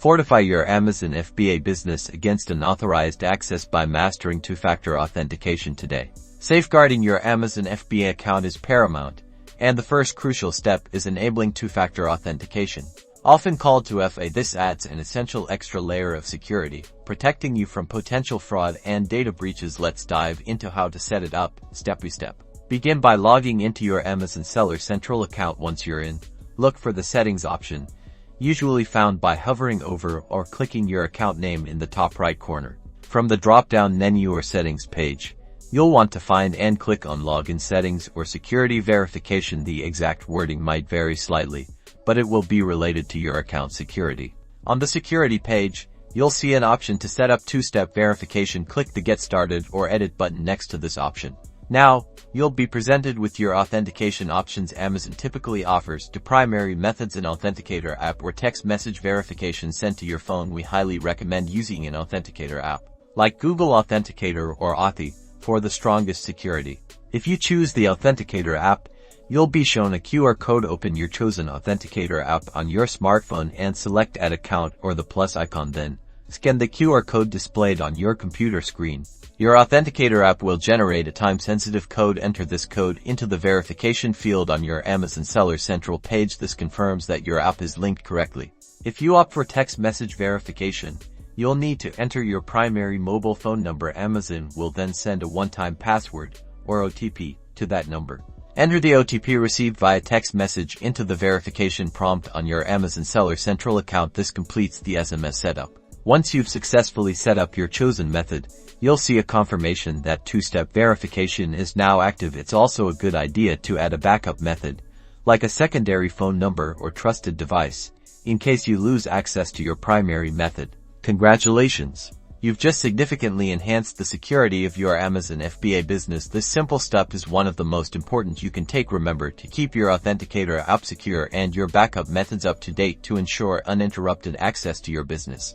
Fortify your Amazon FBA business against unauthorized access by mastering two-factor authentication today. Safeguarding your Amazon FBA account is paramount, and the first crucial step is enabling two-factor authentication. Often called 2FA, this adds an essential extra layer of security, protecting you from potential fraud and data breaches. Let's dive into how to set it up, step by step. Begin by logging into your Amazon Seller Central account. Once you're in, look for the Settings option, usually found by hovering over or clicking your account name in the top right corner. From the drop-down menu or Settings page, you'll want to find and click on Login Settings or Security Verification. The exact wording might vary slightly, but it will be related to your account security. On the Security page, you'll see an option to set up two-step verification. Click the Get Started or Edit button next to this option. Now, you'll be presented with your authentication options. Amazon typically offers two primary methods: an Authenticator app or text message verification sent to your phone. We highly recommend using an Authenticator app, like Google Authenticator or Authy, for the strongest security. If you choose the Authenticator app, you'll be shown a QR code. Open your chosen Authenticator app on your smartphone and select Add Account or the plus icon. Then, scan the QR code displayed on your computer screen. Your Authenticator app will generate a time-sensitive code. Enter this code into the verification field on your Amazon Seller Central page. This confirms that your app is linked correctly. If you opt for text message verification, you'll need to enter your primary mobile phone number. Amazon will then send a one-time password, or OTP, to that number. Enter the OTP received via text message into the verification prompt on your Amazon Seller Central account. This completes the SMS setup. Once you've successfully set up your chosen method, you'll see a confirmation that two-step verification is now active. It's also a good idea to add a backup method, like a secondary phone number or trusted device, in case you lose access to your primary method. Congratulations! You've just significantly enhanced the security of your Amazon FBA business. This simple step is one of the most important you can take. Remember to keep your Authenticator app secure and your backup methods up to date to ensure uninterrupted access to your business.